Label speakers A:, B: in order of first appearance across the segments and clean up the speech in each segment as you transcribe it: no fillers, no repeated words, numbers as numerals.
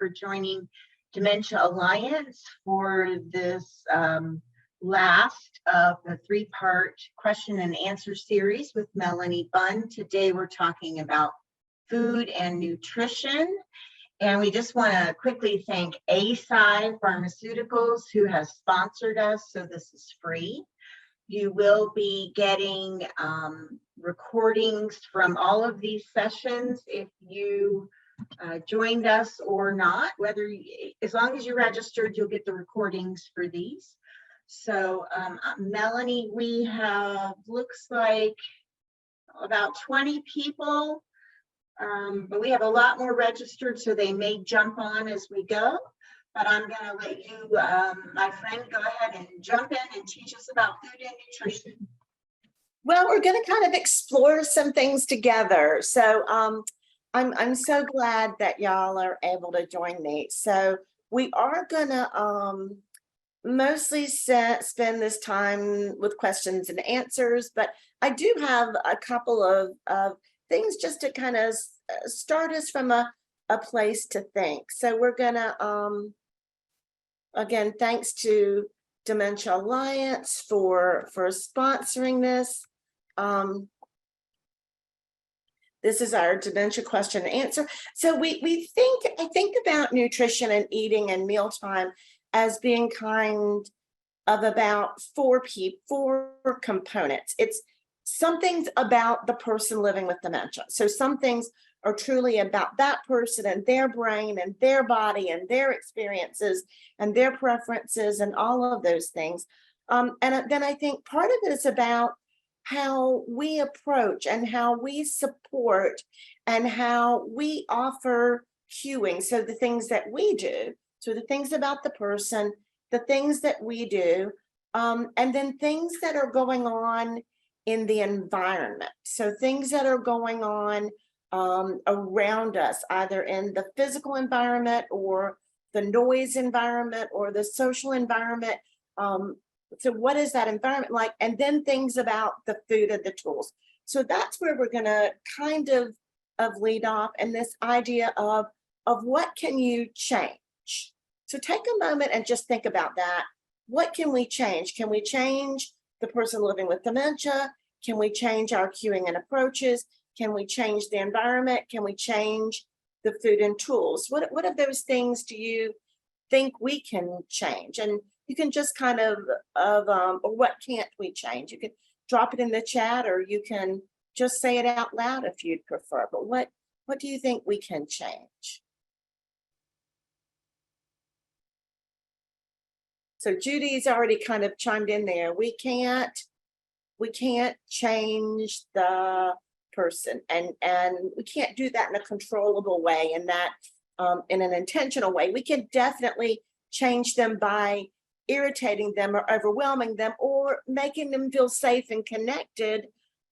A: for joining Dementia Alliance for this last of the three-part question and answer series with Melanie Bunn. Today we're talking about food and nutrition. And we just want to quickly thank ASI Pharmaceuticals, who has sponsored us, so this is free. You will be getting recordings from all of these sessions if you joined us or not. As long as you registered, you'll get the recordings for these. So Melanie, we have, looks like about 20 people, but we have a lot more registered, so they may jump on as we go. But I'm going to let you, my friend, go ahead and jump in and teach us about food and nutrition.
B: Well, we're going to kind of explore some things together. So I'm so glad that y'all are able to join me. So we are going to mostly spend this time with questions and answers, but I do have a couple of things just to kind of start us from a place to think. So we're going to, again, thanks to Dementia Alliance for sponsoring this. This is our dementia question and answer. So I think about nutrition and eating and mealtime as being kind of about four components. It's some things about the person living with dementia. So some things are truly about that person and their brain and their body and their experiences and their preferences and all of those things. And then I think part of it is about how we approach and how we support and how we offer cueing. So the things that we do, so the things about the person, the things that we do, and then things that are going on in the environment. So things that are going on around us, either in the physical environment or the noise environment or the social environment. So what is that environment like? And then things about the food and the tools. So that's where we're going to kind of lead off, and this idea of what can you change? So take a moment and just think about that. What can we change? Can we change the person living with dementia? Can we change our cueing and approaches? Can we change the environment? Can we change the food and tools? What of those things do you think we can change? And you can just kind of or what can't we change? You can drop it in the chat, or you can just say it out loud if you'd prefer. But what do you think we can change? So Judy's already kind of chimed in there. We can't change the person, and we can't do that in a controllable way, and that in an intentional way. We can definitely change them by irritating them or overwhelming them or making them feel safe and connected.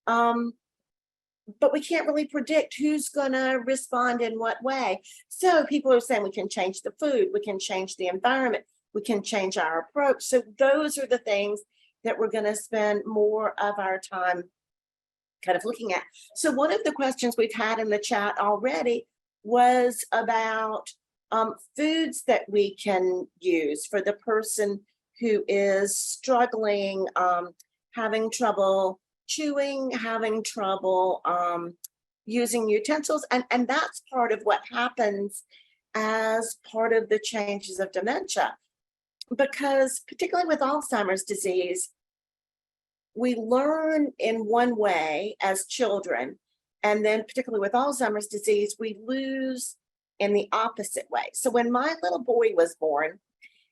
B: But we can't really predict who's gonna respond in what way. So people are saying we can change the food, we can change the environment, we can change our approach. So those are the things that we're gonna spend more of our time kind of looking at. So one of the questions we've had in the chat already was about foods that we can use for the person who is struggling, having trouble chewing, having trouble using utensils. And that's part of what happens as part of the changes of dementia. Because particularly with Alzheimer's disease, we learn in one way as children, and then particularly with Alzheimer's disease, we lose in the opposite way. So when my little boy was born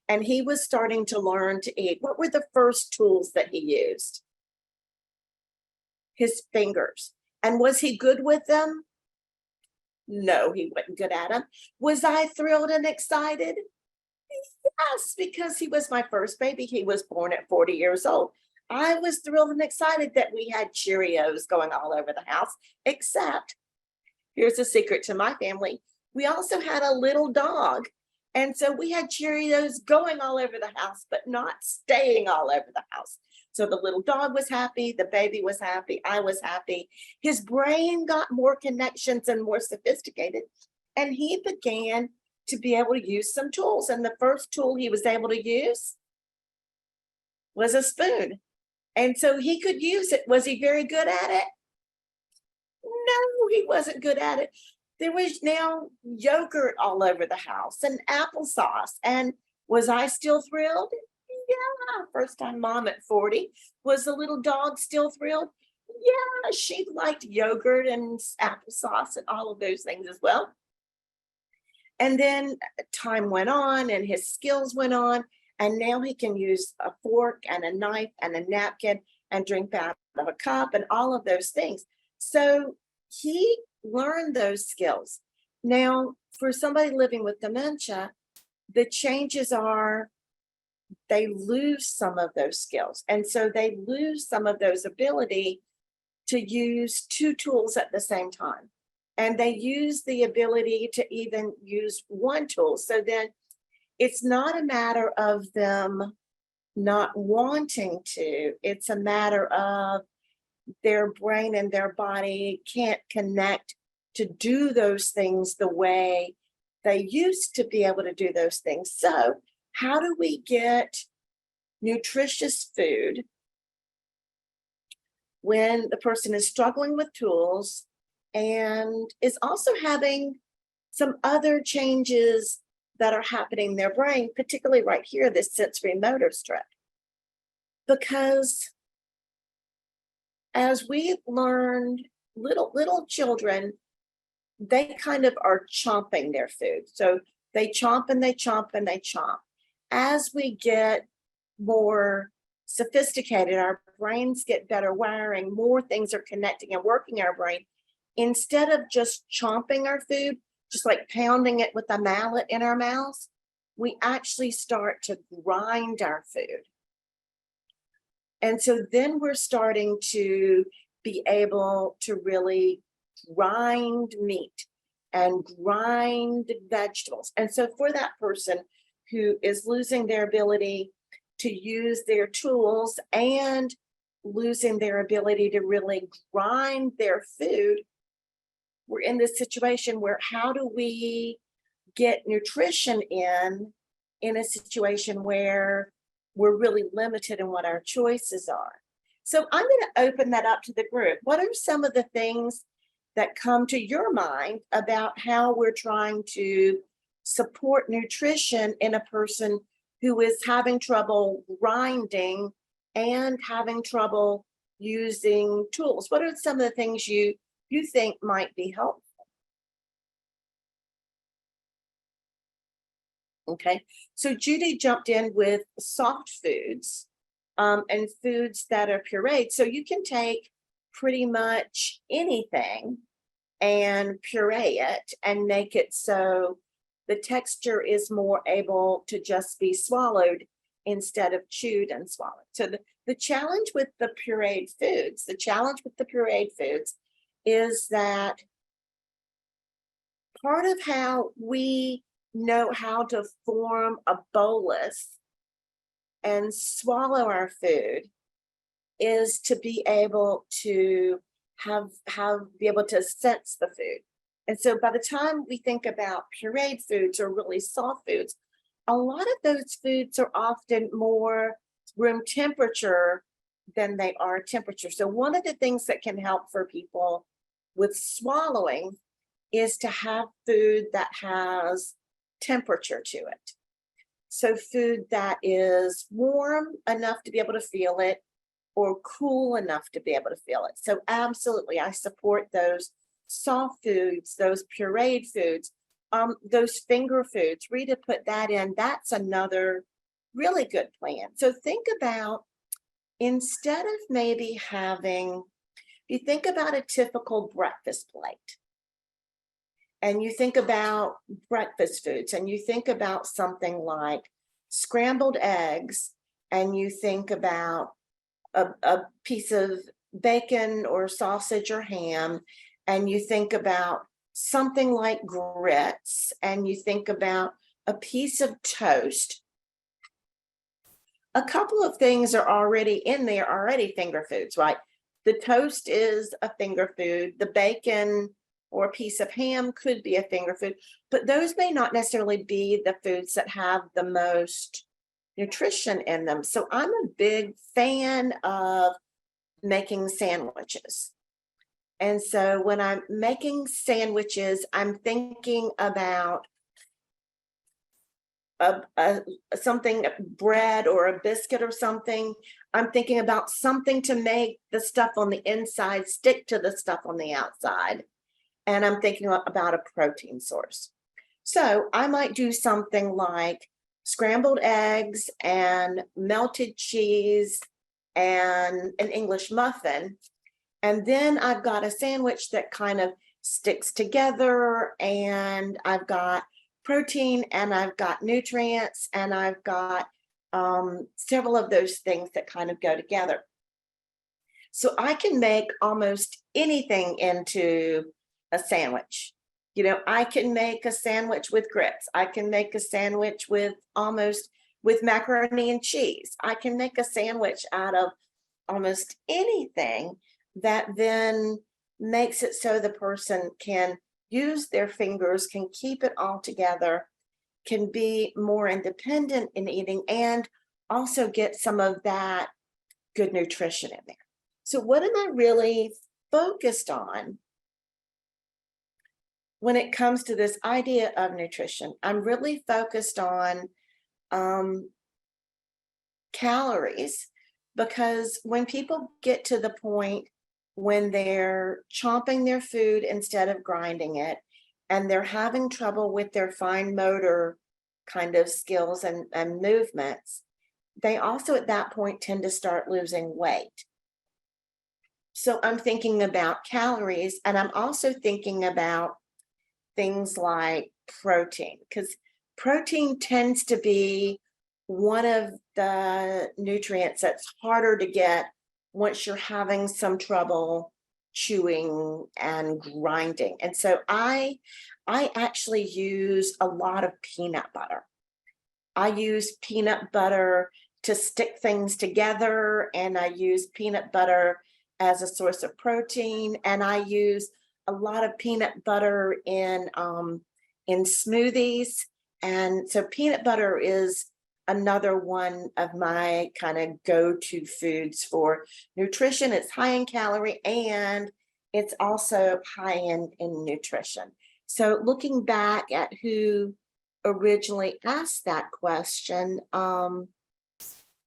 B: and he was starting to learn to eat, what were the first tools that he used? His fingers. And was he good with them? No, he wasn't good at them. Was I thrilled and excited? Yes, because he was my first baby. He was born at 40 years old. I was thrilled and excited that we had Cheerios going all over the house, except, here's a secret to my family, we also had a little dog. And so we had Cheerios going all over the house, but not staying all over the house. So the little dog was happy, the baby was happy, I was happy. His brain got more connections and more sophisticated, and he began to be able to use some tools. And the first tool he was able to use was a spoon. And so he could use it. Was he very good at it? No, he wasn't good at it. There was now yogurt all over the house and applesauce. And was I still thrilled? Yeah. First time mom at 40. Was the little dog still thrilled? Yeah, she liked yogurt and applesauce and all of those things as well. And then time went on and his skills went on. And now he can use a fork and a knife and a napkin and drink out of a cup and all of those things. So he learned those skills. Now, for somebody living with dementia, the changes are they lose some of those skills. And so they lose some of those ability to use two tools at the same time. And they use the ability to even use one tool. So then it's not a matter of them not wanting to, it's a matter of their brain and their body can't connect to do those things the way they used to be able to do those things. So how do we get nutritious food when the person is struggling with tools and is also having some other changes that are happening in their brain, particularly right here, this sensory motor strip? Because as we learned, little children, they kind of are chomping their food. So they chomp and they chomp and they chomp. As we get more sophisticated, our brains get better wiring, more things are connecting and working our brain. Instead of just chomping our food, just like pounding it with a mallet in our mouths, we actually start to grind our food. And so then we're starting to be able to really grind meat and grind vegetables. And so for that person who is losing their ability to use their tools and losing their ability to really grind their food, we're in this situation where how do we get nutrition in a situation where we're really limited in what our choices are? So I'm going to open that up to the group. What are some of the things that come to your mind about how we're trying to support nutrition in a person who is having trouble grinding and having trouble using tools? What are some of the things you think might be helpful? Okay, so Judy jumped in with soft foods and foods that are pureed. So you can take pretty much anything and puree it and make it so the texture is more able to just be swallowed instead of chewed and swallowed. So the challenge with the pureed foods, is that part of how we know how to form a bolus and swallow our food is to be able to be able to sense the food. And so by the time we think about pureed foods or really soft foods, a lot of those foods are often more room temperature than they are temperature. So one of the things that can help for people with swallowing is to have food that has temperature to it. So food that is warm enough to be able to feel it or cool enough to be able to feel it. So absolutely, I support those soft foods, those pureed foods, those finger foods. Rita put that in. That's another really good plan. So think about, instead of maybe having, if you think about a typical breakfast plate, and you think about breakfast foods, and you think about something like scrambled eggs, and you think about a piece of bacon or sausage or ham, and you think about something like grits, and you think about a piece of toast, a couple of things are already in there, already finger foods, right? The toast is a finger food. The bacon or a piece of ham could be a finger food, but those may not necessarily be the foods that have the most nutrition in them. So I'm a big fan of making sandwiches. And so when I'm making sandwiches, I'm thinking about something, bread or a biscuit or something. I'm thinking about something to make the stuff on the inside stick to the stuff on the outside. And I'm thinking about a protein source. So I might do something like scrambled eggs and melted cheese and an English muffin. And then I've got a sandwich that kind of sticks together, and I've got protein and I've got nutrients and I've got several of those things that kind of go together. So I can make almost anything into a sandwich. You know, I can make a sandwich with grits. I can make a sandwich with macaroni and cheese. I can make a sandwich out of almost anything that then makes it so the person can use their fingers, can keep it all together, can be more independent in eating, and also get some of that good nutrition in there. So what am I really focused on when it comes to this idea of nutrition? I'm really focused on calories, because when people get to the point when they're chomping their food instead of grinding it, and they're having trouble with their fine motor kind of skills and movements, they also at that point tend to start losing weight. So I'm thinking about calories, and I'm also thinking about things like protein, because protein tends to be one of the nutrients that's harder to get once you're having some trouble chewing and grinding. And so I actually use a lot of peanut butter. I use peanut butter to stick things together, and I use peanut butter as a source of protein, and I use a lot of peanut butter in smoothies. And so peanut butter is another one of my kind of go-to foods for nutrition. It's high in calorie and it's also high in nutrition. So looking back at who originally asked that question,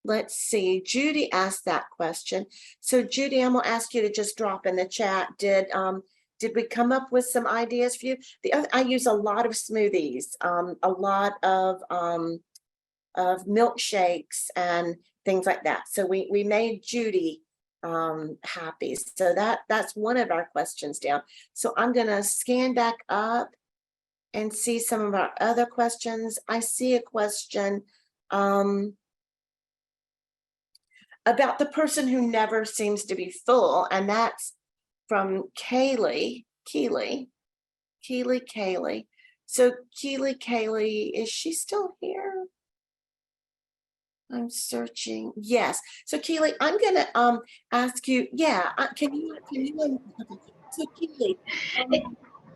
B: let's see, Judy asked that question. So Judy, I'm gonna ask you to just drop in the chat. Did we come up with some ideas for you? I use a lot of smoothies, a lot of milkshakes and things like that. So we made Judy happy. So that's one of our questions down. So I'm gonna scan back up and see some of our other questions. I see a question about the person who never seems to be full, and that's from Kaylee. So Kaylee, is she still here? I'm searching. Yes. So Keely, I'm gonna ask you. Yeah. Can you? So Keely,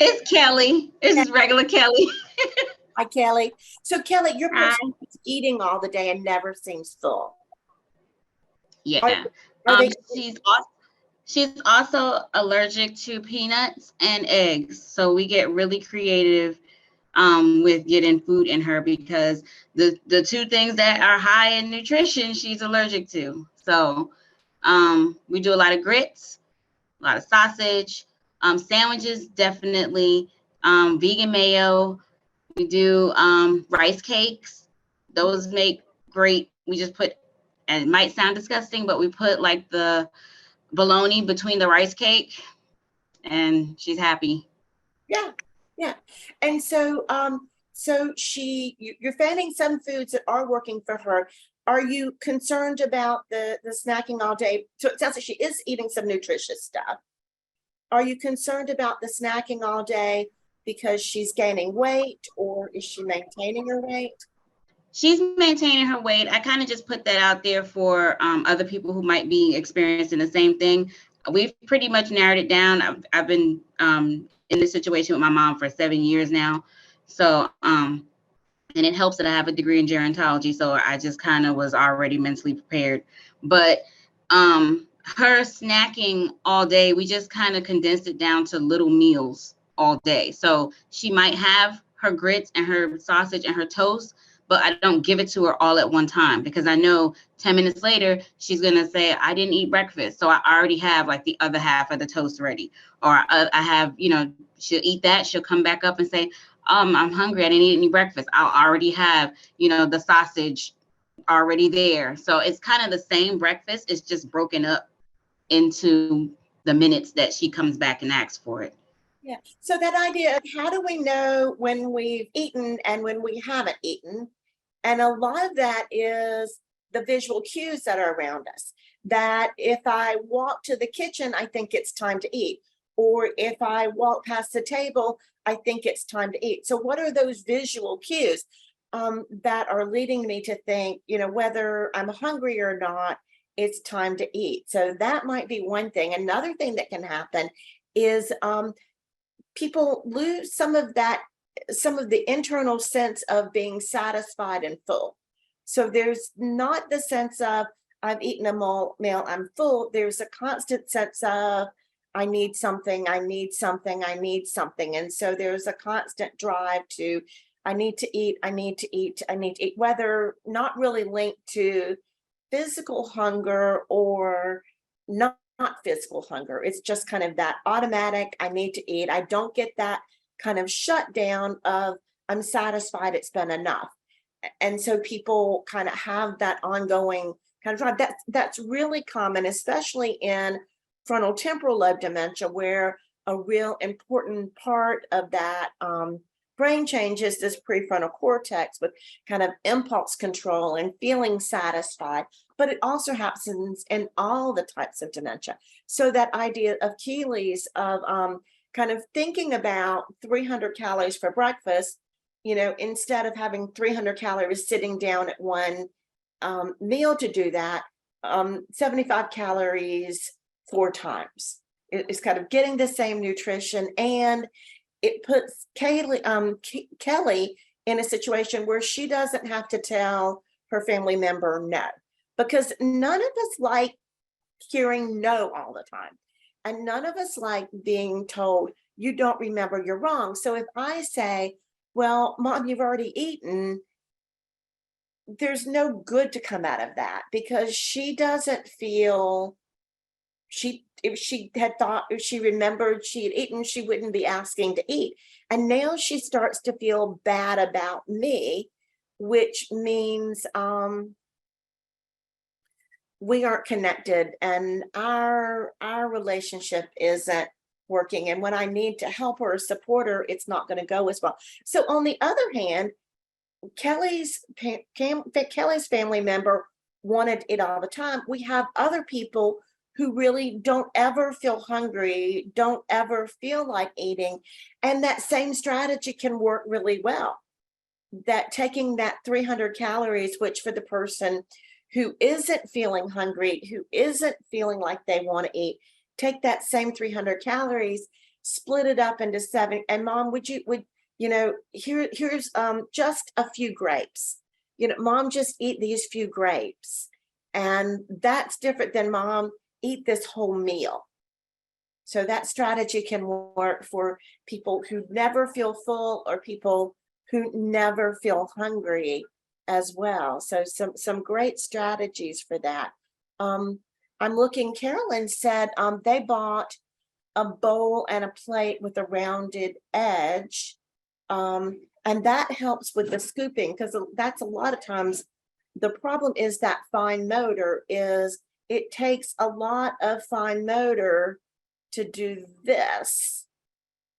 A: It's Kelly. This is regular Kelly.
B: hi Kelly. So Kelly, your
A: Hi.
B: person is eating all the day and never seems full.
C: Yeah. She's also allergic to peanuts and eggs. So we get really creative with getting food in her, because the two things that are high in nutrition she's allergic to. So we do a lot of grits, a lot of sausage, sandwiches, definitely, vegan mayo. We do rice cakes. Those make great. We just put, and it might sound disgusting, but we put like the bologna between the rice cake, and she's happy.
B: Yeah. And so you're finding some foods that are working for her. Are you concerned about the snacking all day? So it sounds like she is eating some nutritious stuff. Are you concerned about the snacking all day because she's gaining weight, or is she maintaining her weight?
C: She's maintaining her weight. I kind of just put that out there for other people who might be experiencing the same thing. we've pretty much narrowed it down. I've been in this situation with my mom for 7 years now. So, and it helps that I have a degree in gerontology. So I just kind of was already mentally prepared. But her snacking all day, we just kind of condensed it down to little meals all day. So she might have her grits and her sausage and her toast, but I don't give it to her all at one time because I know 10 minutes later, she's going to say, I didn't eat breakfast. So I already have like the other half of the toast ready. Or I have, she'll eat that. She'll come back up and say, I'm hungry. I didn't eat any breakfast. I'll already have, the sausage already there. So it's kind of the same breakfast. It's just broken up into the minutes that she comes back and asks for it.
B: Yeah. So that idea of how do we know when we've eaten and when we haven't eaten? And a lot of that is the visual cues that are around us. That if I walk to the kitchen, I think it's time to eat. Or if I walk past the table, I think it's time to eat. So what are those visual cues that are leading me to think, whether I'm hungry or not, it's time to eat. So that might be one thing. Another thing that can happen is people lose some of the internal sense of being satisfied and full. So there's not the sense of I've eaten a meal, I'm full. There's a constant sense of I need something, I need something, I need something. And so there's a constant drive to I need to eat, I need to eat, I need to eat, whether not really linked to physical hunger or not physical hunger. It's just kind of that automatic, I need to eat. I don't get that kind of shutdown of I'm satisfied, it's been enough. And so people kind of have that ongoing kind of drive. That's really common, especially in frontal temporal lobe dementia, where a real important part of that brain change is this prefrontal cortex with kind of impulse control and feeling satisfied. But it also happens in all the types of dementia. So that idea of Keeley's of kind of thinking about 300 calories for breakfast, instead of having 300 calories sitting down at one meal to do that, 75 calories 4 times. It's kind of getting the same nutrition, and it puts Kelly in a situation where she doesn't have to tell her family member no, because none of us like hearing no all the time. And none of us like being told, you don't remember, you're wrong. So if I say, well, Mom, you've already eaten, there's no good to come out of that, because she doesn't feel if she remembered she had eaten, she wouldn't be asking to eat. And now she starts to feel bad about me, which means we aren't connected and our relationship isn't working. And when I need to help her or support her, it's not going to go as well. So on the other hand, Kelly's family member wanted it all the time. We have other people who really don't ever feel hungry, don't ever feel like eating. And that same strategy can work really well. That taking that 300 calories, which for the person who isn't feeling hungry, who isn't feeling like they want to eat, take that same 300 calories, split it up into 7. And Mom, here's just a few grapes. Mom, just eat these few grapes. And that's different than Mom, eat this whole meal. So that strategy can work for people who never feel full or people who never feel hungry as well. So some great strategies for that. I'm looking, Carolyn said they bought a bowl and a plate with a rounded edge. And that helps with the scooping, because that's a lot of times the problem is that fine motor is it takes a lot of fine motor to do this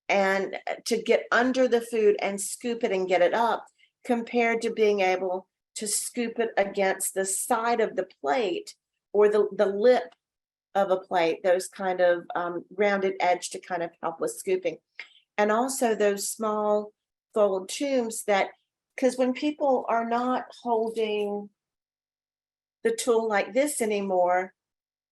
B: and to get under the food and scoop it and get it up, compared to being able to scoop it against the side of the plate or the lip of a plate, those kind of rounded edge to kind of help with scooping. And also those small fold tubes because when people are not holding the tool like this anymore,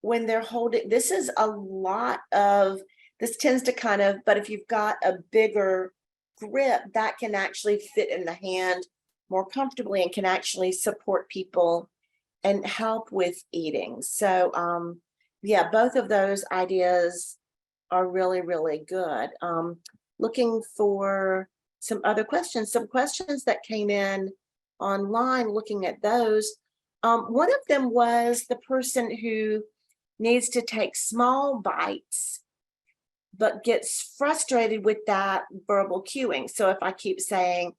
B: when they're holding, this is a lot of, this tends to kind of, but if you've got a bigger grip, that can actually fit in the hand more comfortably and can actually support people and help with eating. So yeah, both of those ideas are really, really good. Looking for some other questions, some questions that came in online, looking at those. One of them was the person who needs to take small bites, but gets frustrated with that verbal cueing. So if I keep saying,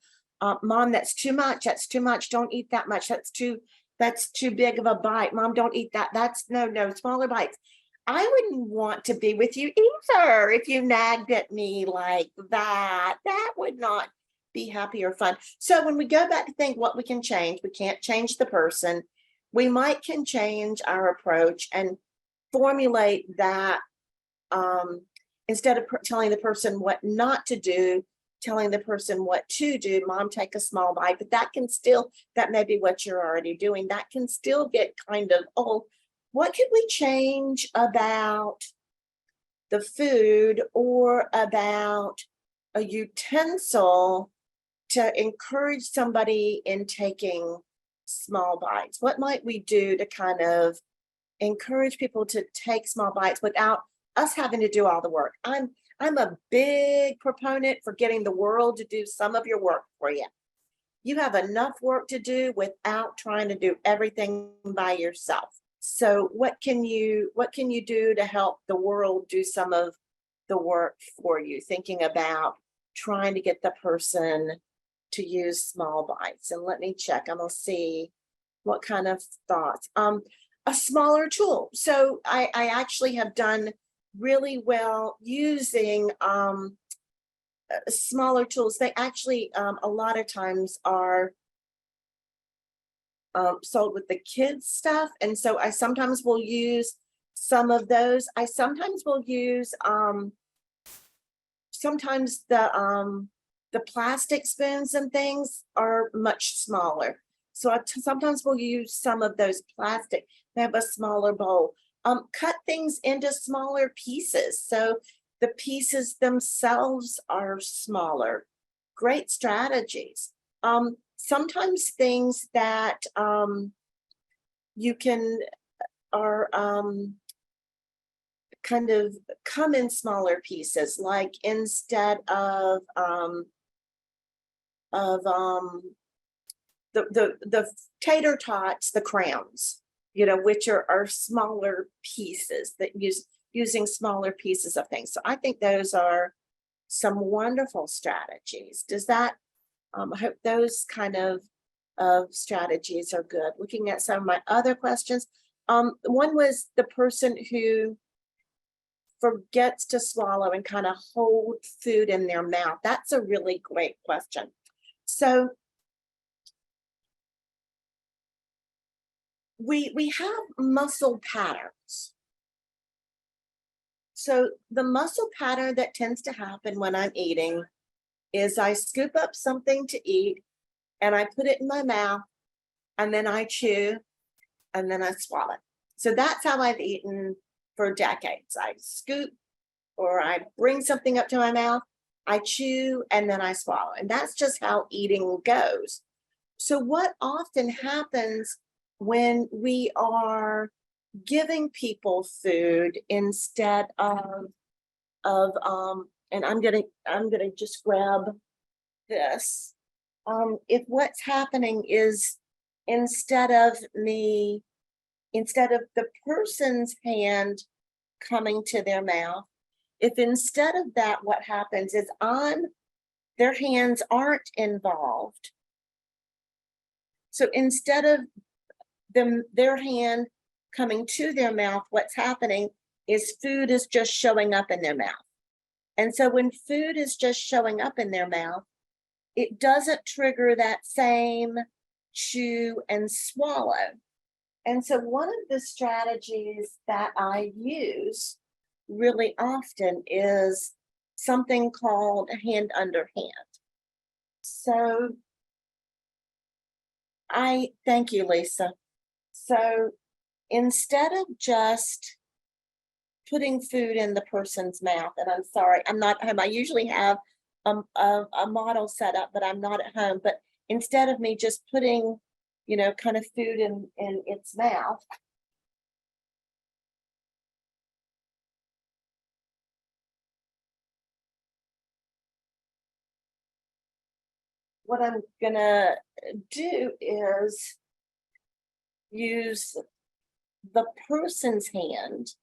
B: Mom, that's too much, don't eat that much, that's too big of a bite. Mom, don't eat that. That's no, smaller bites. I wouldn't want to be with you either if you nagged at me like that. That would not be happy or fun. So when we go back to think what we can change, we can't change the person. We might can change our approach and formulate that, instead of telling the person what not to do, telling the person what to do. Mom, take a small bite, but that can still, that may be what you're already doing. That can still get kind of, oh, what could we change about the food or about a utensil to encourage somebody in taking small bites? What might we do to kind of encourage people to take small bites without us having to do all the work? I'm a big proponent for getting the world to do some of your work for you. You have enough work to do without trying to do everything by yourself. So what can you do to help the world do some of the work for you? Thinking about trying to get the person to use small bites. And let me check. I'm gonna see what kind of thoughts. A smaller tool. So I actually have done really well using smaller tools. They actually a lot of times are sold with the kids stuff, and so I sometimes will use some of those. I sometimes will use sometimes the plastic spoons and things are much smaller, so sometimes we'll use some of those plastic. They have a smaller bowl. Cut things into smaller pieces, so the pieces themselves are smaller. Great strategies. Sometimes things that you can are kind of come in smaller pieces, like instead of the tater tots, the crowns, which are smaller pieces, that using smaller pieces of things. So I think those are some wonderful strategies. Does that, I hope those kind of strategies are good. Looking at some of my other questions. One was the person who forgets to swallow and kind of hold food in their mouth. That's a really great question. So we have muscle patterns. So the muscle pattern that tends to happen when I'm eating is I scoop up something to eat and I put it in my mouth and then I chew and then I swallow. So that's how I've eaten for decades. I scoop or I bring something up to my mouth, I chew, and then I swallow. And that's just how eating goes. So what often happens when we are giving people food instead of and I'm gonna just grab this. If what's happening is instead of the person's hand coming to their mouth, if instead of that, what happens is their hands aren't involved. So instead of their hand coming to their mouth, what's happening is food is just showing up in their mouth. And so when food is just showing up in their mouth, it doesn't trigger that same chew and swallow. And so one of the strategies that I use really often is something called hand under hand. So thank you, Lisa. So instead of just putting food in the person's mouth, and I'm sorry, I'm not at home. I usually have a model set up, but I'm not at home. But instead of me just putting, kind of food in its mouth, what I'm gonna do is use the person's hand.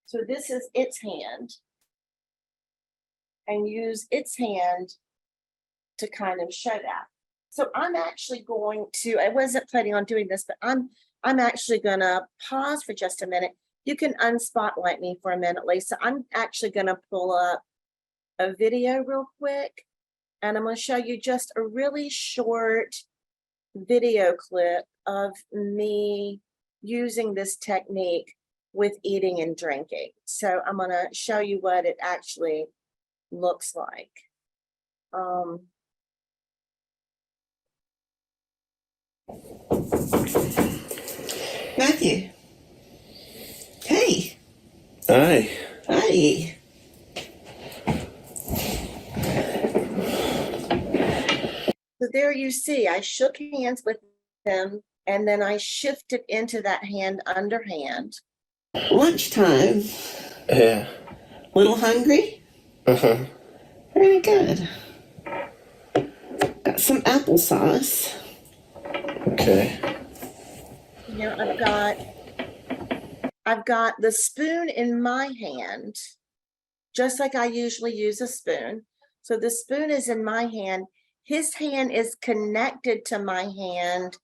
B: So this is its hand, and use its hand to kind of show that. So I'm actually going to, I wasn't planning on doing this, but I'm actually gonna pause for just a minute. You can unspotlight me for a minute, Lisa. I'm actually gonna pull up a video real quick, and I'm gonna show you just a really short video clip of me using this technique with eating and drinking. So I'm gonna show you what it actually looks like.
D: Matthew. Hey.
E: Hi.
D: Hi.
B: So there you see, I shook hands with him, and then I shifted into that hand underhand.
D: Lunchtime.
E: Yeah.
D: Little hungry?
E: Uh-huh.
D: Very good. Got some applesauce.
E: Okay.
B: I've got the spoon in my hand, just like I usually use a spoon. So the spoon is in my hand. His hand is connected to my hand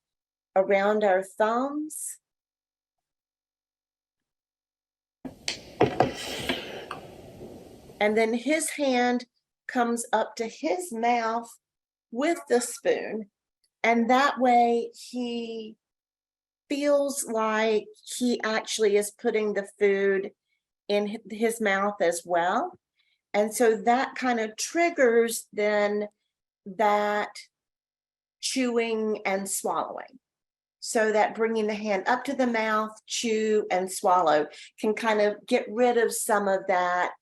B: around our thumbs. And then his hand comes up to his mouth with the spoon. And that way he feels like he actually is putting the food in his mouth as well. And so that kind of triggers then that chewing and swallowing. So that bringing the hand up to the mouth, chew and swallow can kind of get rid of some of that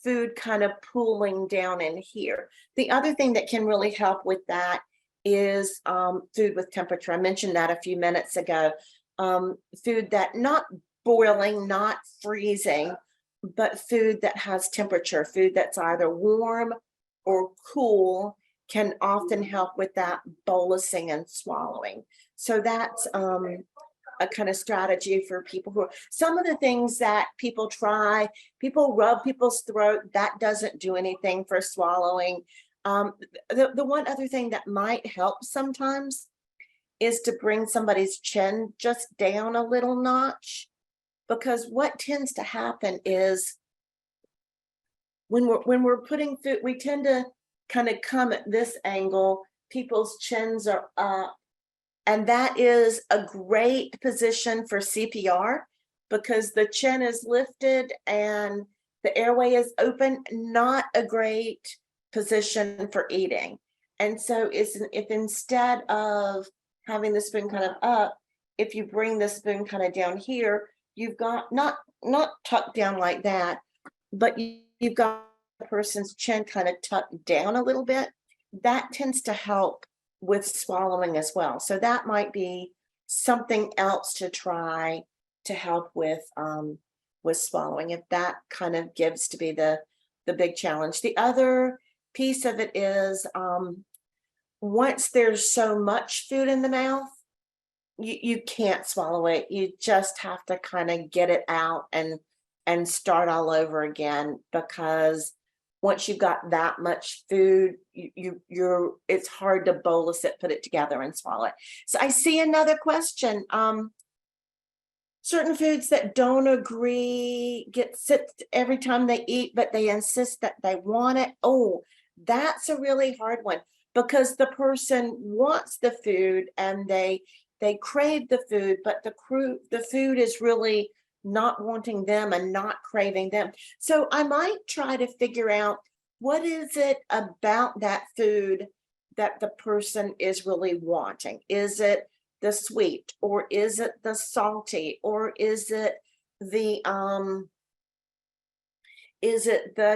B: food kind of pooling down in here. The other thing that can really help with that is food with temperature. I mentioned that a few minutes ago. Food that not boiling, not freezing, but food that has temperature, food that's either warm or cool, can often help with that bolusing and swallowing. So that's a kind of strategy for people who, some of the things that people try, people rub people's throat, that doesn't do anything for swallowing. The one other thing that might help sometimes is to bring somebody's chin just down a little notch, because what tends to happen is when we're putting food, we tend to kind of come at this angle, people's chins are up, and that is a great position for CPR because the chin is lifted and the airway is open, not a great position for eating. And so if instead of having the spoon kind of up, if you bring the spoon kind of down here, you've got not tucked down like that, but you've got the person's chin kind of tucked down a little bit. That tends to help with swallowing as well. So that might be something else to try to help with swallowing, if that kind of gives to be the big challenge. The other piece of it is once there's so much food in the mouth, you can't swallow it. You just have to kind of get it out and start all over again, because once you've got that much food, it's hard to bolus it, put it together and swallow it. So I see another question. Certain foods that don't agree get sick every time they eat, but they insist that they want it. Oh, that's a really hard one, because the person wants the food and they crave the food, but the food is really not wanting them and not craving them. So I might try to figure out what is it about that food that the person is really wanting. Is it the sweet, or is it the salty, or is it the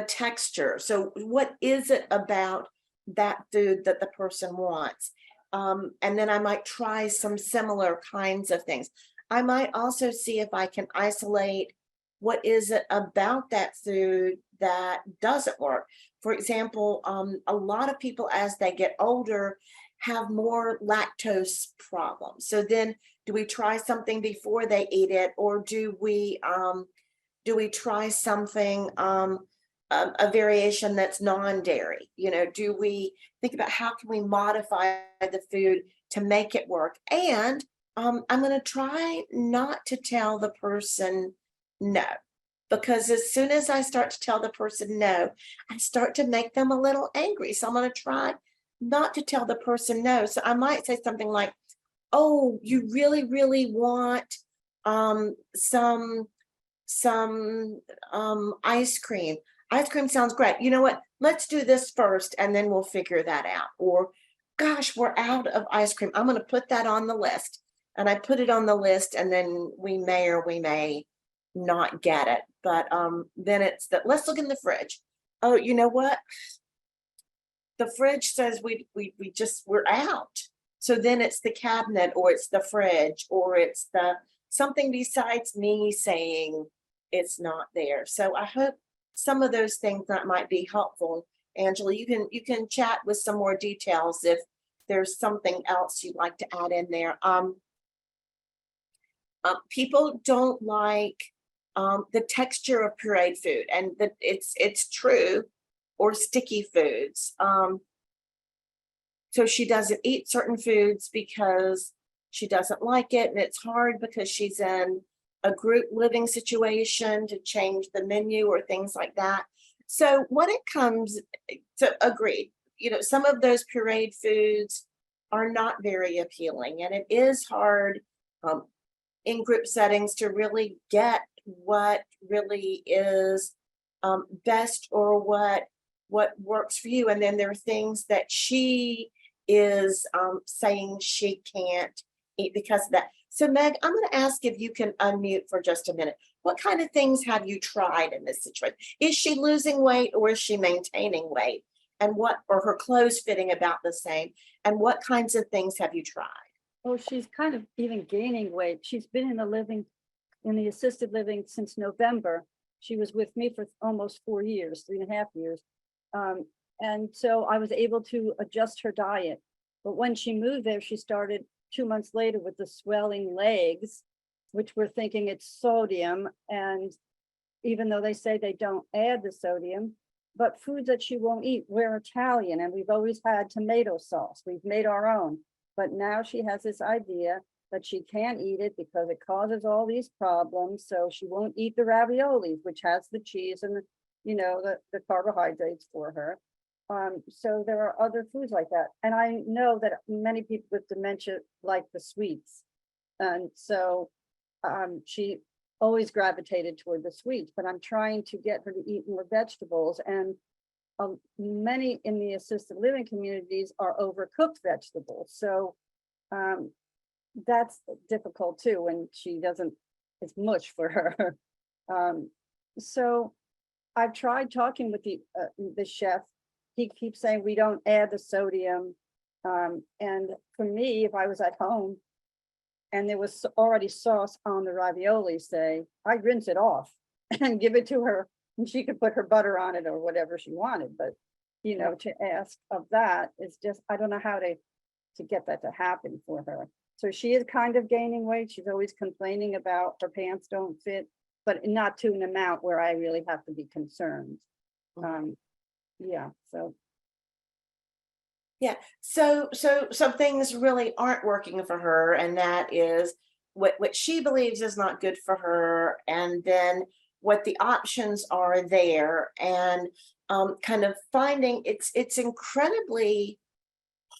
B: texture? So what is it about that food that the person wants? And then I might try some similar kinds of things. I might also see if I can isolate what is it about that food that doesn't work. For example, a lot of people as they get older have more lactose problems. So then do we try something before they eat it, or do we try something, a variation that's non-dairy? Do we think about how can we modify the food to make it work? And I'm going to try not to tell the person no, because as soon as I start to tell the person no, I start to make them a little angry. So I'm going to try not to tell the person no. So I might say something like, oh, you really, really want some ice cream. Ice cream sounds great. You know what? Let's do this first and then we'll figure that out. Or, gosh, we're out of ice cream. I'm going to put that on the list. And I put it on the list, and then we may or we may not get it. But then it's that, let's look in the fridge. Oh, you know what? The fridge says we're out. So then it's the cabinet, or it's the fridge, or it's the something besides me saying it's not there. So I hope some of those things that might be helpful. Angela, you can chat with some more details if there's something else you'd like to add in there. People don't like the texture of pureed food, and that it's true, or sticky foods. So she doesn't eat certain foods because she doesn't like it, and it's hard because she's in a group living situation to change the menu or things like that. So when it comes to, agreed, some of those pureed foods are not very appealing, and it is hard in group settings to really get what really is best, or what works for you. And then there are things that she is saying she can't eat because of that. So Meg, I'm going to ask if you can unmute for just a minute. What kind of things have you tried in this situation? Is she losing weight, or is she maintaining weight? And or her clothes fitting about the same? And what kinds of things have you tried?
F: Oh, she's kind of even gaining weight. She's been in the assisted living since November. She was with me for almost 4 years, 3.5 years. And so I was able to adjust her diet. But when she moved there, she started 2 months later with the swelling legs, which we're thinking it's sodium. And even though they say they don't add the sodium, but foods that she won't eat, we're Italian and we've always had tomato sauce. We've made our own. But now she has this idea that she can't eat it because it causes all these problems. So she won't eat the raviolis, which has the cheese and the carbohydrates for her. So there are other foods like that. And I know that many people with dementia like the sweets. And so she always gravitated toward the sweets, but I'm trying to get her to eat more vegetables. And many in the assisted living communities are overcooked vegetables. So that's difficult too, when it's mush for her. So I've tried talking with the chef. He keeps saying we don't add the sodium. And for me, if I was at home and there was already sauce on the ravioli, say, I'd rinse it off and give it to her, and she could put her butter on it or whatever she wanted. But to ask of that is just, I don't know how to get that to happen for her. So she is kind of gaining weight. She's always complaining about her pants don't fit, but not to an amount where I really have to be concerned.
B: So some things really aren't working for her, and that is what she believes is not good for her, and then what the options are there, and kind of finding it's incredibly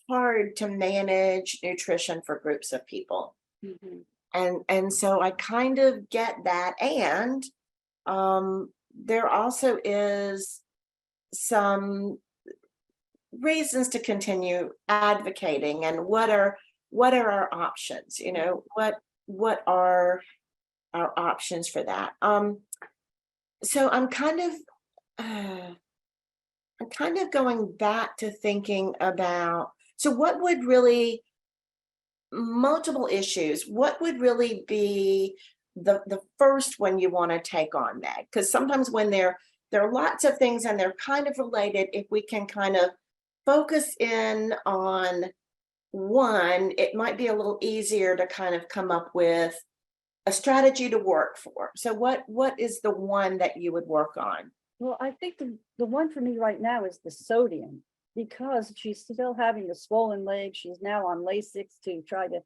B: hard to manage nutrition for groups of people.
F: Mhm.
B: And so I kind of get that. And there also is some reasons to continue advocating, and what are what are our options? You know, what are our options for that? So I'm kind of going back to thinking about, so what would really, multiple issues, what would really be the first one you want to take on, Meg? Because sometimes when there are lots of things and they're kind of related, if we can kind of focus in on one, it might be a little easier to kind of come up with a strategy to work for. So what is the one that you would work on?
F: Well, I think the one for me right now is the sodium, because she's still having the swollen leg. She's now on Lasix to try to,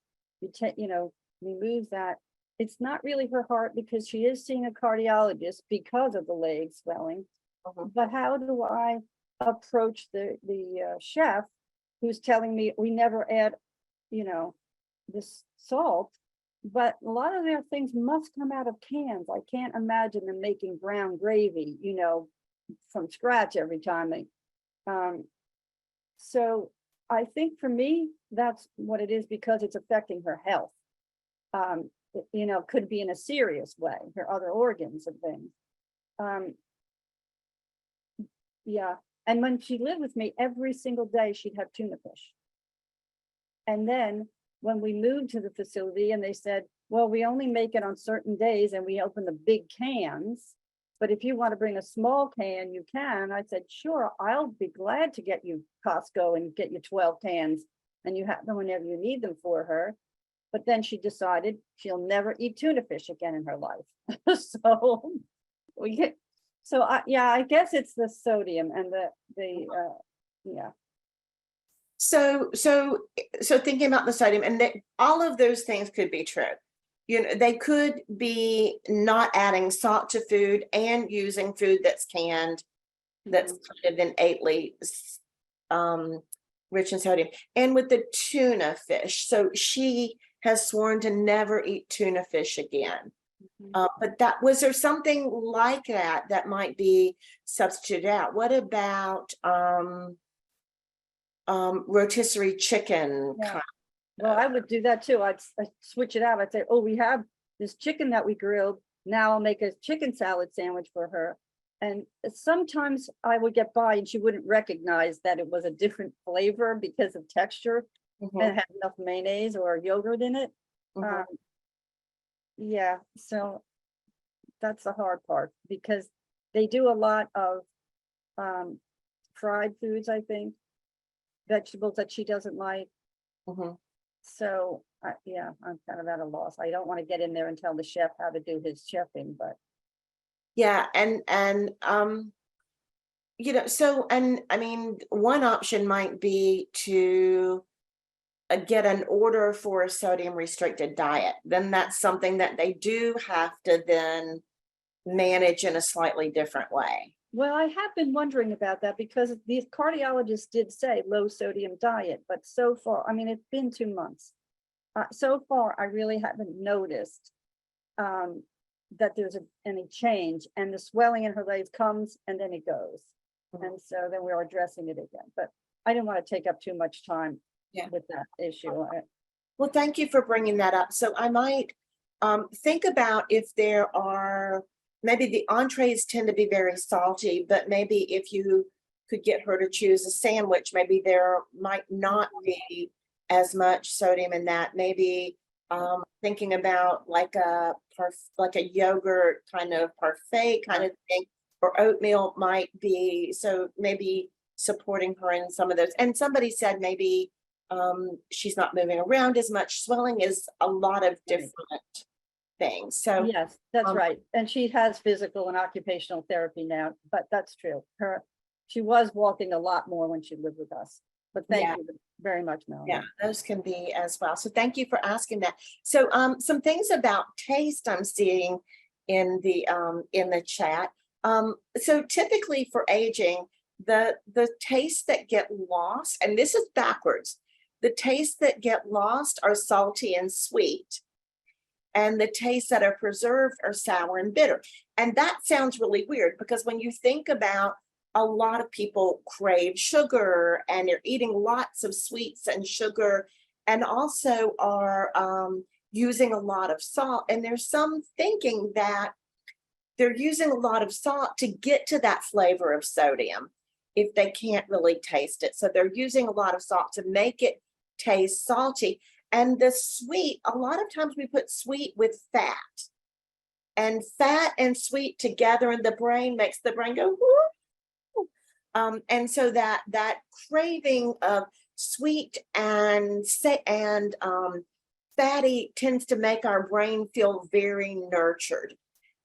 F: remove that. It's not really her heart, because she is seeing a cardiologist because of the leg swelling. But how do I approach the chef who's telling me we never add, this salt? But a lot of their things must come out of cans. I can't imagine them making brown gravy, from scratch every time so I think for me, that's what it is, because it's affecting her health. Could be in a serious way, her other organs and things. Yeah. And when she lived with me, every single day she'd have tuna fish. And then when we moved to the facility and they said, well, we only make it on certain days and we open the big cans, but if you want to bring a small can, you can. I said, sure, I'll be glad to get you Costco and get you 12 cans, and you have them whenever you need them for her. But then she decided she'll never eat tuna fish again in her life. I guess it's the sodium and yeah.
B: So thinking about the sodium, and that all of those things could be true. They could be not adding salt to food and using food that's canned, that's kind of innately rich in sodium. And with the tuna fish, so she has sworn to never eat tuna fish again. But was there something like that might be substituted out? What about rotisserie chicken?
F: Yeah. Well, I would do that too. I'd switch it out. I'd say, oh, we have this chicken that we grilled. Now I'll make a chicken salad sandwich for her. And sometimes I would get by and she wouldn't recognize that it was a different flavor because of texture and it had enough mayonnaise or yogurt in it. Yeah, so that's the hard part, because they do a lot of fried foods, I think, vegetables that she doesn't like. So I'm kind of at a loss. I don't want to get in there and tell the chef how to do his chefing, but
B: yeah, and I mean, one option might be to get an order for a sodium restricted diet. Then that's something that they do have to then manage in a slightly different way.
F: well, I have been wondering about that, because the cardiologist did say low sodium diet, but so far, I mean, it's been 2 months. So far, I really haven't noticed that there's any change, and the swelling in her legs comes and then it goes. And so then we're addressing it again, but I didn't want to take up too much time with that issue.
B: Well, thank you for bringing that up. So I might think about if there are, maybe the entrees tend to be very salty, but maybe if you could get her to choose a sandwich, maybe there might not be as much sodium in that. Maybe thinking about like a yogurt kind of parfait kind of thing, or oatmeal might be, so maybe supporting her in some of those. And somebody said maybe she's not moving around as much. Swelling is a lot of different things. So
F: Yes, that's right. And she has physical and occupational therapy now, but that's true. She was walking a lot more when she lived with us. But thank you very much, Melanie.
B: yeah, those can be as well. So thank you for asking that. So some things about taste I'm seeing in the chat. So typically for aging, the tastes that get lost, and this is backwards, the tastes that get lost are salty and sweet, and the tastes that are preserved are sour and bitter. And that sounds really weird, because when you think about, a lot of people crave sugar and they're eating lots of sweets and sugar, and also are using a lot of salt. And there's some thinking that they're using a lot of salt to get to that flavor of sodium if they can't really taste it. So they're using a lot of salt to make it taste salty. And the sweet, a lot of times we put sweet with fat. And fat and sweet together in the brain makes the brain go, woo. And so that craving of sweet and fatty tends to make our brain feel very nurtured.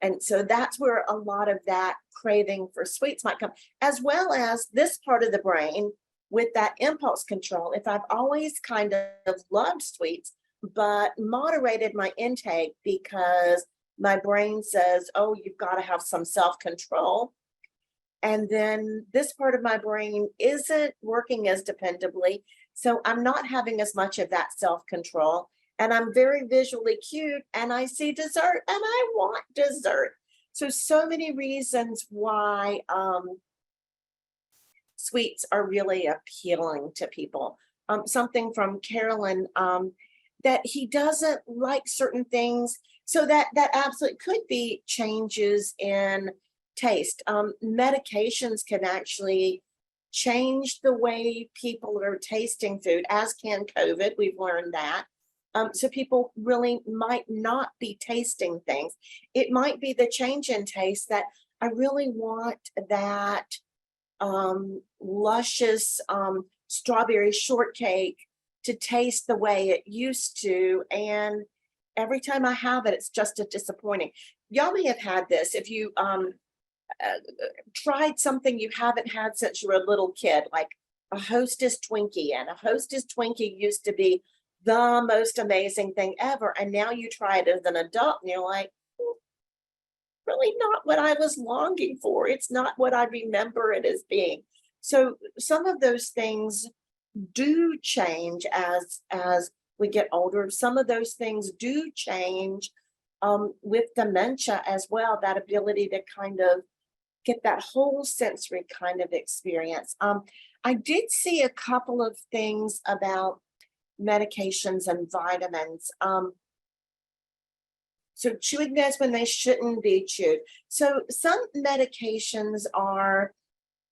B: And so that's where a lot of that craving for sweets might come, as well as this part of the brain with that impulse control. If I've always kind of loved sweets, but moderated my intake because my brain says, oh, you've got to have some self-control. And then this part of my brain isn't working as dependably. So I'm not having as much of that self-control. And I'm very visually cued and I see dessert and I want dessert. So many reasons why sweets are really appealing to people. Something from Carolyn, that he doesn't like certain things. So that absolutely could be changes in taste. Medications can actually change the way people are tasting food, as can COVID. We've learned that. So people really might not be tasting things. It might be the change in taste that I really want that luscious strawberry shortcake to taste the way it used to. And every time I have it, it's just a disappointing. Y'all may have had this if you tried something you haven't had since you were a little kid, like a Hostess Twinkie. And a Hostess Twinkie used to be the most amazing thing ever. And now you try it as an adult and you're like, really not what I was longing for. It's not what I remember it as being. So some of those things do change as we get older. Some of those things do change with dementia as well, that ability to kind of get that whole sensory kind of experience. I did see a couple of things about medications and vitamins. So chewing meds when they shouldn't be chewed. So some medications are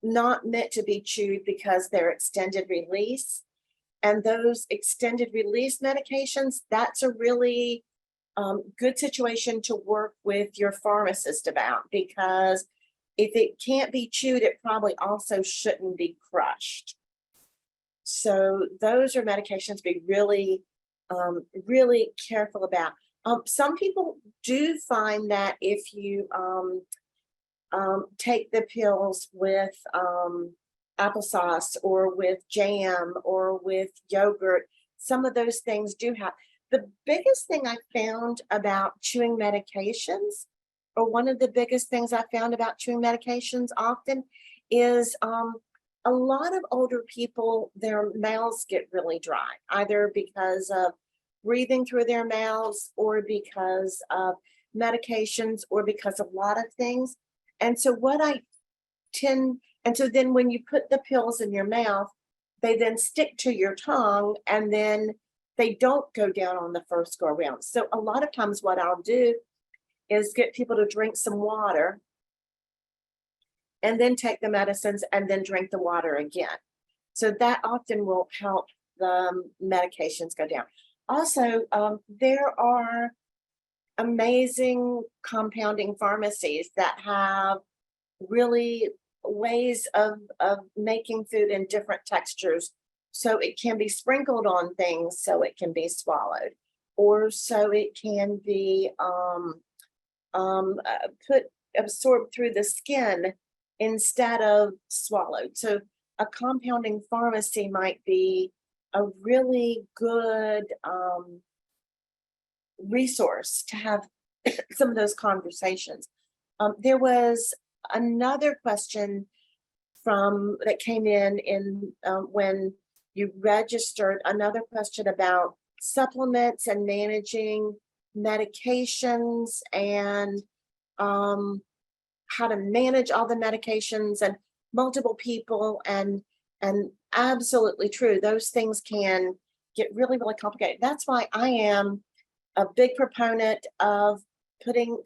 B: not meant to be chewed because they're extended release. And those extended release medications, that's a really good situation to work with your pharmacist about, because if it can't be chewed, it probably also shouldn't be crushed. So those are medications to be really, really careful about. Some people do find that if you take the pills with applesauce or with jam or with yogurt, some of those things do have. The biggest thing I found about chewing medications, or one of the biggest things I found about chewing medications often, is a lot of older people, their mouths get really dry, either because of breathing through their mouths or because of medications or because of a lot of things. And so so then when you put the pills in your mouth, they then stick to your tongue and then they don't go down on the first go around. So a lot of times what I'll do is get people to drink some water and then take the medicines and then drink the water again. So that often will help the medications go down. Also, there are amazing compounding pharmacies that have really ways of making food in different textures. So it can be sprinkled on things so it can be swallowed, or so it can be absorbed through the skin instead of swallowed. So a compounding pharmacy might be a really good resource to have some of those conversations. There was another question that came in when you registered, another question about supplements and managing medications and how to manage all the medications and multiple people, and absolutely true. Those things can get really, really complicated. That's why I am a big proponent of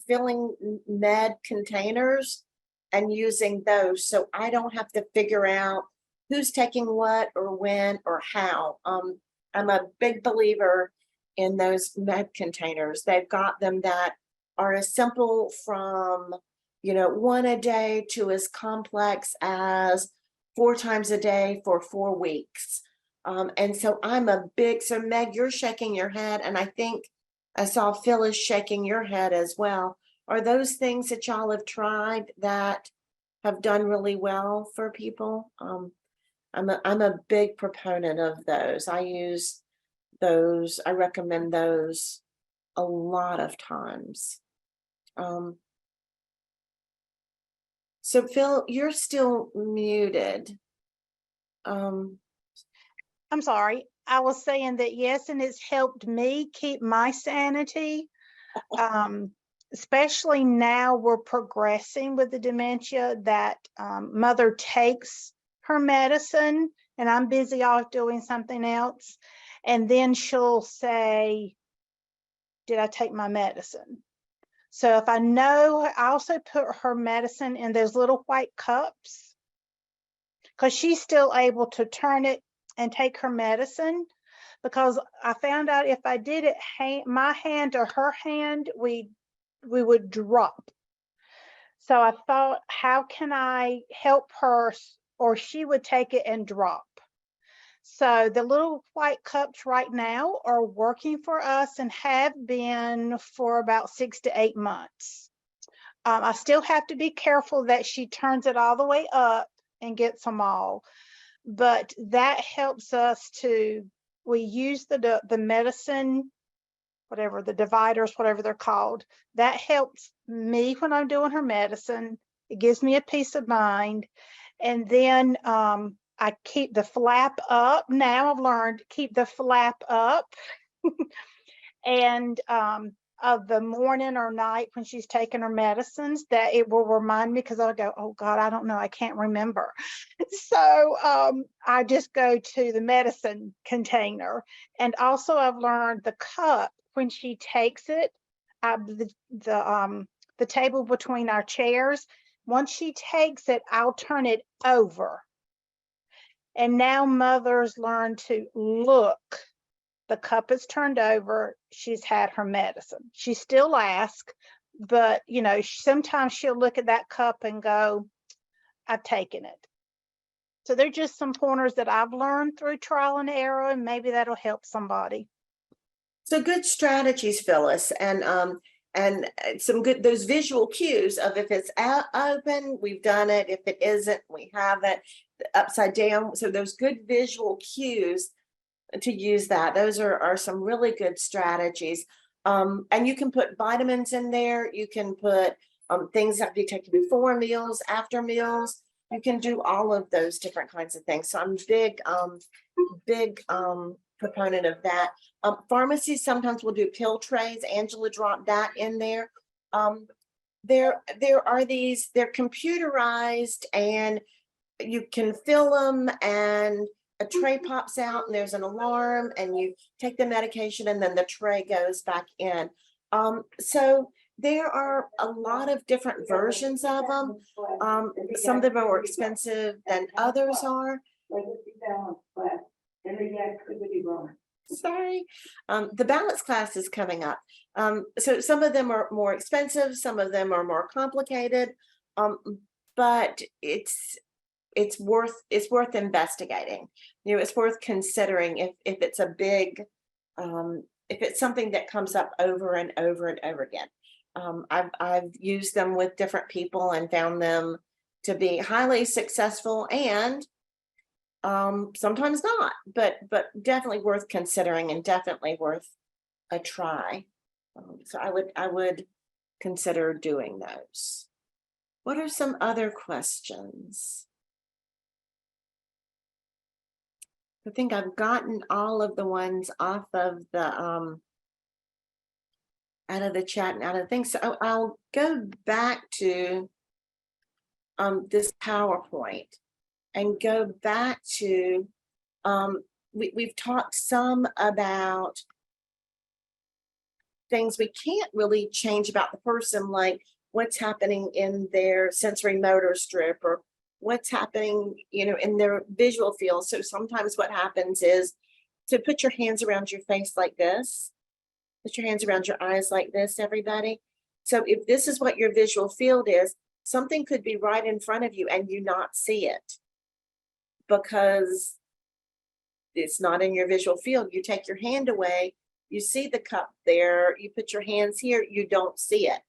B: filling med containers and using those, so I don't have to figure out who's taking what or when or how. I'm a big believer in those med containers. They've got them that are as simple from, one a day to as complex as 4 times a day for 4 weeks. And so so Meg, you're shaking your head, and I think I saw Phyllis shaking your head as well. Are those things that y'all have tried that have done really well for people? I'm a big proponent of those. I use those. I recommend those a lot of times. So Phil, you're still muted.
G: I'm sorry. I was saying that yes, and it's helped me keep my sanity. Especially now we're progressing with the dementia that mother takes her medicine and I'm busy off doing something else. And then she'll say, did I take my medicine? So if I know, I also put her medicine in those little white cups because she's still able to turn it and take her medicine, because I found out if I did it my hand or her hand, we would drop. So I thought, how can I help her, or she would take it and drop. So the little white cups right now are working for us and have been for about 6 to 8 months. I still have to be careful that she turns it all the way up and gets them all, but that helps us we use the medicine, whatever, the dividers, whatever they're called. That helps me when I'm doing her medicine. It gives me a peace of mind. And then I keep the flap up. Now I've learned to keep the flap up. And of the morning or night when she's taking her medicines, that it will remind me, because I'll go, oh God, I don't know, I can't remember. So I just go to the medicine container. And also I've learned the cup, when she takes it, the table between our chairs, once she takes it, I'll turn it over. And now mothers learn to look. The cup is turned over. She's had her medicine. She still asks, but sometimes she'll look at that cup and go, I've taken it. So they're just some pointers that I've learned through trial and error, and maybe that'll help somebody.
B: So good strategies, Phyllis, and some good, those visual cues of if it's out open, we've done it. If it isn't, we haven't. Upside down. So those good visual cues to use that. Those are some really good strategies. And you can put vitamins in there. You can put things that be taken before meals, after meals. You can do all of those different kinds of things. So I'm big proponent of that. Pharmacies sometimes will do pill trays. Angela dropped that in there. There are these, they're computerized, and you can fill them, and a tray pops out and there's an alarm, and you take the medication and then the tray goes back in. So there are a lot of different versions of them. Some of them are more expensive than others are. Sorry, the balance class is coming up. So some of them are more expensive, some of them are more complicated, but it's worth investigating. It's worth considering if it's a big, if it's something that comes up over and over and over again. I've used them with different people and found them to be highly successful, and sometimes not, but definitely worth considering and definitely worth a try. So I would consider doing those. What are some other questions? I think I've gotten all of the ones off of the out of the chat and out of things. So I'll go back to this PowerPoint and go back to we've talked some about things we can't really change about the person, like what's happening in their sensory motor strip or what's happening, in their visual field. So sometimes what happens is to put your hands around your face like this, put your hands around your eyes like this, everybody. So if this is what your visual field is, something could be right in front of you and you not see it because it's not in your visual field. You take your hand away, you see the cup there, you put your hands here, you don't see it.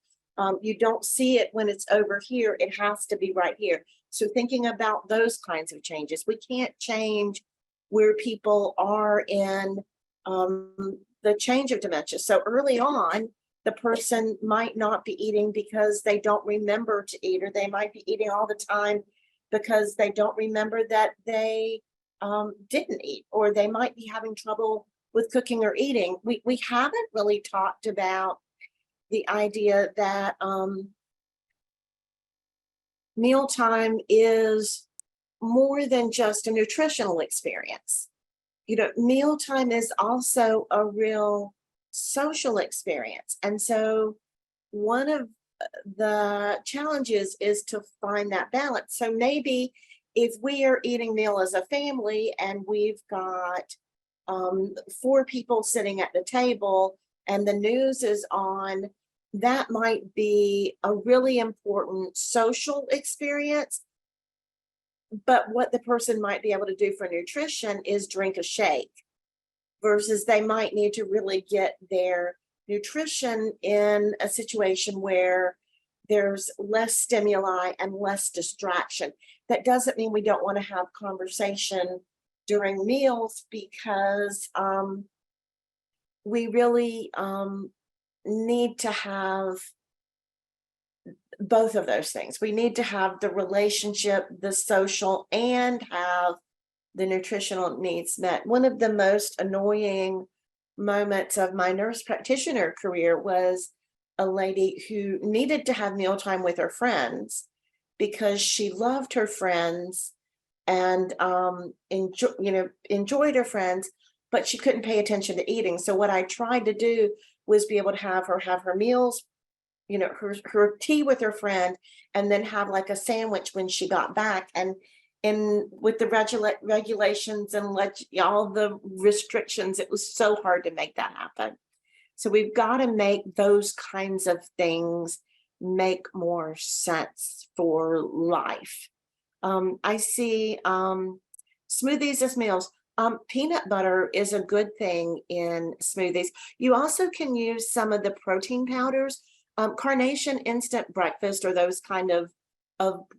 B: You don't see it when it's over here. It has to be right here. So thinking about those kinds of changes, we can't change where people are in the change of dementia. So early on, the person might not be eating because they don't remember to eat, or they might be eating all the time because they don't remember that they didn't eat, or they might be having trouble with cooking or eating. We haven't really talked about the idea that mealtime is more than just a nutritional experience. Mealtime is also a real social experience. And so one of the challenges is to find that balance. So maybe if we are eating meal as a family and we've got 4 people sitting at the table and the news is on, that might be a really important social experience. But what the person might be able to do for nutrition is drink a shake, versus they might need to really get their nutrition in a situation where there's less stimuli and less distraction. That doesn't mean we don't want to have conversation during meals, because we really need to have both of those things. We need to have the relationship, the social, and have the nutritional needs met. One of the most annoying moments of my nurse practitioner career was a lady who needed to have mealtime with her friends because she loved her friends and enjoyed her friends, but she couldn't pay attention to eating. So what I tried to do was be able to have her meals, her tea with her friend, and then have like a sandwich when she got back. And with the regulations and all the restrictions, it was so hard to make that happen. So we've got to make those kinds of things make more sense for life. I see smoothies as meals. Peanut butter is a good thing in smoothies. You also can use some of the protein powders. Carnation instant breakfast, or those kind of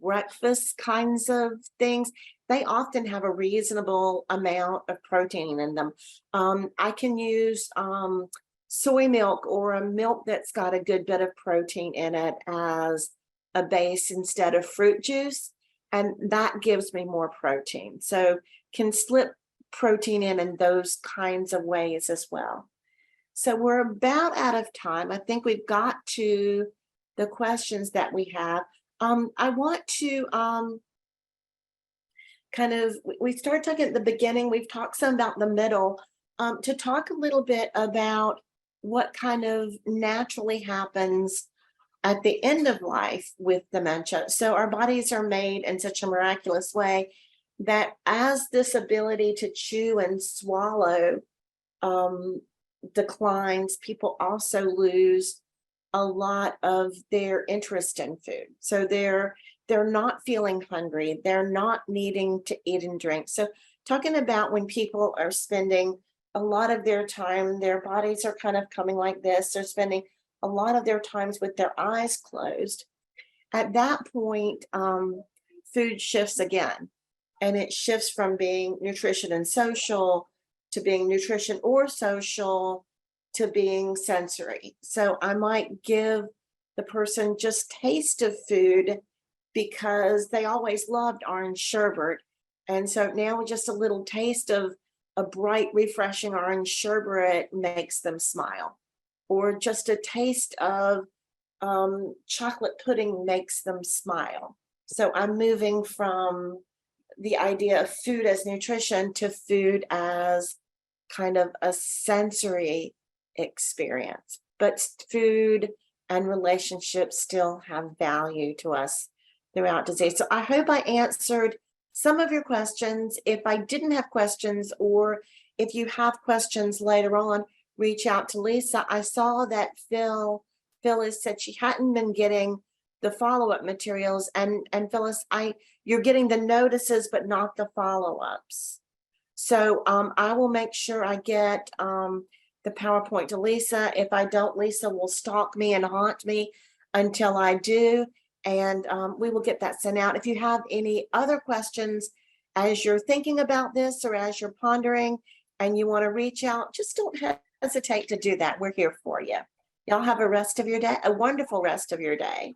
B: breakfast kinds of things, they often have a reasonable amount of protein in them. I can use soy milk, or a milk that's got a good bit of protein in it, as a base instead of fruit juice, and that gives me more protein. So can slip protein in those kinds of ways as well. So we're about out of time. I think we've got to the questions that we have. I want to we started talking at the beginning, we've talked some about the middle, to talk a little bit about what kind of naturally happens at the end of life with dementia. So our bodies are made in such a miraculous way that as this ability to chew and swallow declines, people also lose a lot of their interest in food. So they're not feeling hungry, they're not needing to eat and drink. So talking about when people are spending a lot of their time, their bodies are kind of coming like this, they're spending a lot of their times with their eyes closed. At that point, food shifts again, and it shifts from being nutrition and social to being nutrition or social to being sensory. So I might give the person just taste of food because they always loved orange sherbet. And so now just a little taste of a bright, refreshing orange sherbet makes them smile. Or just a taste of chocolate pudding makes them smile. So I'm moving from the idea of food as nutrition to food as kind of a sensory experience, but food and relationships still have value to us throughout disease. So I hope I answered some of your questions. If I didn't have questions, or if you have questions later on, reach out to Lisa. I saw that Phyllis said she hadn't been getting the follow-up materials, and Phyllis, you're getting the notices, but not the follow-ups. So I will make sure I get the PowerPoint to Lisa. If I don't, Lisa will stalk me and haunt me until I do. And we will get that sent out. If you have any other questions as you're thinking about this, or as you're pondering and you want to reach out, just don't hesitate to do that. We're here for you. Y'all have a wonderful rest of your day.